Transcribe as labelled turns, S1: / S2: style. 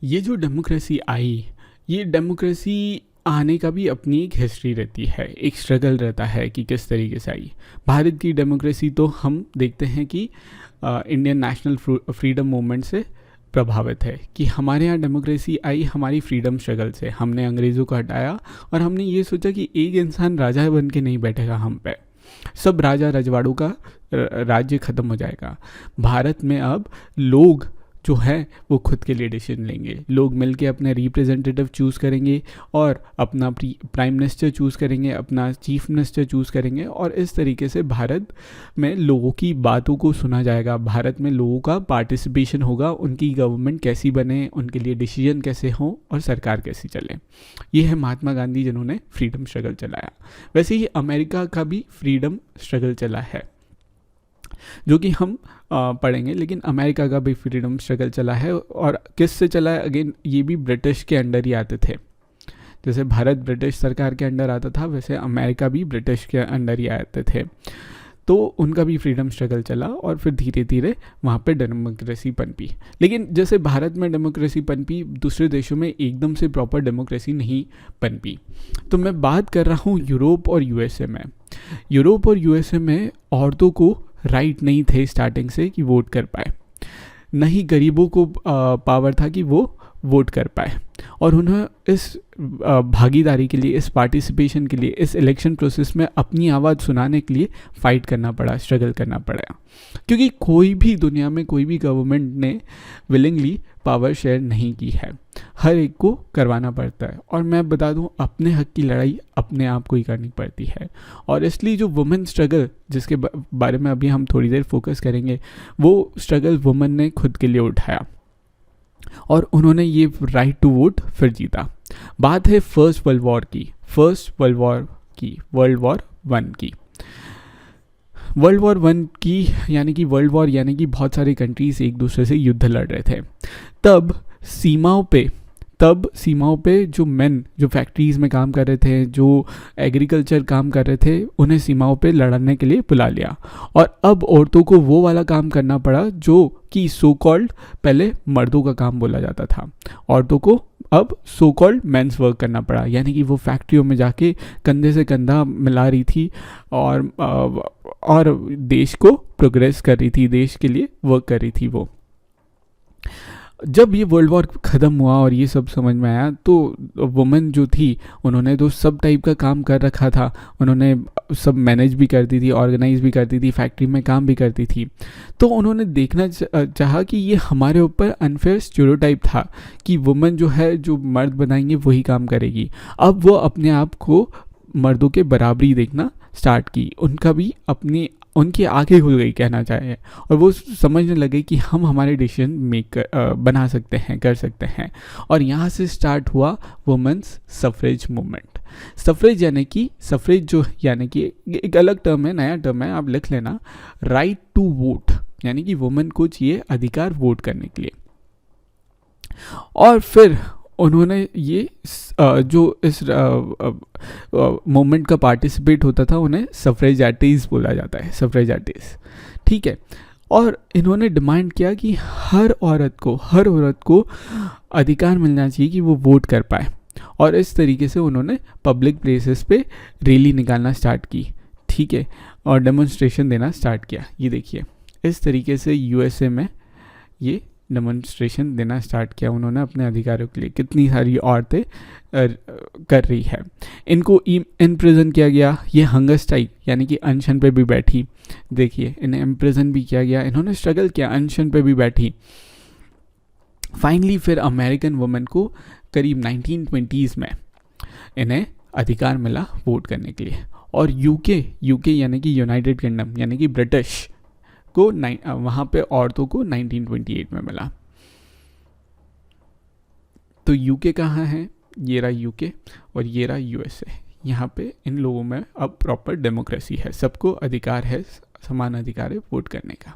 S1: ये जो डेमोक्रेसी आई, ये डेमोक्रेसी आने का भी अपनी एक हिस्ट्री रहती है, एक स्ट्रगल रहता है कि किस तरीके से आई। भारत की डेमोक्रेसी तो हम देखते हैं कि इंडियन नेशनल फ्रीडम मूवमेंट से प्रभावित है, कि हमारे यहाँ डेमोक्रेसी आई हमारी फ्रीडम स्ट्रगल से। हमने अंग्रेज़ों को हटाया और हमने ये सोचा कि एक इंसान राजा बन के नहीं बैठेगा हम पे, सब राजा रजवाड़ों का राज्य ख़त्म हो जाएगा। भारत में अब लोग जो है वो खुद के लिए डिसीजन लेंगे, लोग मिलके अपने रिप्रेजेंटेटिव चूज़ करेंगे और अपना प्राइम मिनिस्टर चूज़ करेंगे, अपना चीफ मिनिस्टर चूज़ करेंगे, और इस तरीके से भारत में लोगों की बातों को सुना जाएगा, भारत में लोगों का पार्टिसिपेशन होगा, उनकी गवर्नमेंट कैसी बने, उनके लिए डिसीजन कैसे हों और सरकार कैसी चले। ये है महात्मा गांधी जिन्होंने फ्रीडम स्ट्रगल चलाया। वैसे ही अमेरिका का भी फ्रीडम स्ट्रगल चला है, जो कि हम पढ़ेंगे, लेकिन अमेरिका का भी फ्रीडम स्ट्रगल चला है। और किस से चला है? अगेन ये भी ब्रिटिश के अंडर ही आते थे। जैसे भारत ब्रिटिश सरकार के अंडर आता था, वैसे अमेरिका भी ब्रिटिश के अंडर ही आते थे। तो उनका भी फ्रीडम स्ट्रगल चला और फिर धीरे धीरे वहाँ पे डेमोक्रेसी पनपी। लेकिन जैसे भारत में डेमोक्रेसी पनपी, दूसरे देशों में एकदम से प्रॉपर डेमोक्रेसी नहीं पनपी। तो मैं बात कर रहा हूँ यूरोप और यूएसए में। यूरोप और यूएसए में औरतों को राइट नहीं थे स्टार्टिंग से कि वोट कर पाए, न ही गरीबों को पावर था कि वो वोट कर पाए, और उन्हें इस भागीदारी के लिए, इस पार्टिसिपेशन के लिए, इस इलेक्शन प्रोसेस में अपनी आवाज़ सुनाने के लिए फ़ाइट करना पड़ा, स्ट्रगल करना पड़ा। क्योंकि कोई भी दुनिया में कोई भी गवर्नमेंट ने विलिंगली पावर शेयर नहीं की है, हर एक को करवाना पड़ता है। और मैं बता दूं, अपने हक की लड़ाई अपने आप को ही करनी पड़ती है। और इसलिए जो वुमेन स्ट्रगल, जिसके बारे में अभी हम थोड़ी देर फोकस करेंगे, वो स्ट्रगल वुमेन ने खुद के लिए उठाया और उन्होंने ये राइट टू वोट फिर जीता। बात है फर्स्ट वर्ल्ड वॉर की, वर्ल्ड वॉर वन की। वर्ल्ड वॉर वन की यानी कि वर्ल्ड वॉर यानी कि बहुत सारे कंट्रीज़ एक दूसरे से युद्ध लड़ रहे थे। तब सीमाओं पे जो मेन, जो फैक्ट्रीज़ में काम कर रहे थे, जो एग्रीकल्चर काम कर रहे थे, उन्हें सीमाओं पे लड़ने के लिए बुला लिया। और अब औरतों को वो वाला काम करना पड़ा जो कि सो कॉल्ड पहले मर्दों का काम बोला जाता था। औरतों को अब सो कॉल्ड मेंस वर्क करना पड़ा, यानी कि वो फैक्ट्रियों में जाके कंधे से कंधा मिला रही थी और देश को प्रोग्रेस कर रही थी, देश के लिए वर्क कर रही थी वो। जब ये वर्ल्ड वॉर ख़त्म हुआ और ये सब समझ में आया, तो वुमेन जो थी उन्होंने तो सब टाइप का काम कर रखा था, उन्होंने सब मैनेज भी करती थी, ऑर्गेनाइज भी करती थी, फैक्ट्री में काम भी करती थी। तो उन्होंने देखना चाहा कि ये हमारे ऊपर अनफेयर स्टीरियोटाइप था कि वुमेन जो है, जो मर्द बनाएंगे वही काम करेगी। अब वो अपने आप को मर्दों के बराबरी देखना स्टार्ट की, उनकी आगे खुल गई कहना चाहिए, और वो समझने लगे कि हम हमारे डिसीजन बना सकते हैं, कर सकते हैं। और यहाँ से स्टार्ट हुआ वुमेन्स सफरेज मूवमेंट। सफरेज यानी कि एक अलग टर्म है, नया टर्म है, आप लिख लेना, राइट टू वोट, यानी कि वुमेन को चाहिए अधिकार वोट करने के लिए। और फिर उन्होंने ये जो इस मूवमेंट का पार्टिसिपेट होता था, उन्हें सफरेजाटीज़ बोला जाता है, सफरेजाटीज़, ठीक है। और इन्होंने डिमांड किया कि हर औरत को अधिकार मिलना चाहिए कि वो वोट कर पाए। और इस तरीके से उन्होंने पब्लिक प्लेसेस पे रैली निकालना स्टार्ट की, ठीक है, और डेमोन्स्ट्रेशन देना स्टार्ट किया। ये देखिए, इस तरीके से यूएसए में ये डेमोन्स्ट्रेशन देना स्टार्ट किया उन्होंने अपने अधिकारों के लिए। कितनी सारी औरतें कर रही है। इनको इम्प्रिजन किया गया, ये हंगर स्ट्राइक यानी कि अनशन पे भी बैठी। देखिए, इन्हें इम्प्रिजन भी किया गया, इन्होंने स्ट्रगल किया, अनशन पे भी बैठी। फाइनली फिर अमेरिकन वुमेन को करीब 1920s में इन्हें अधिकार मिला वोट करने के लिए। और यूके यानी कि यूनाइटेड किंगडम यानी कि ब्रिटिश को वहाँ पे औरतों को 1928 में मिला। तो यूके कहाँ है? ये रहा यूके और ये रहा यूएसए। यहाँ पे इन लोगों में अब प्रॉपर डेमोक्रेसी है, सबको अधिकार है, समान अधिकार है वोट करने का।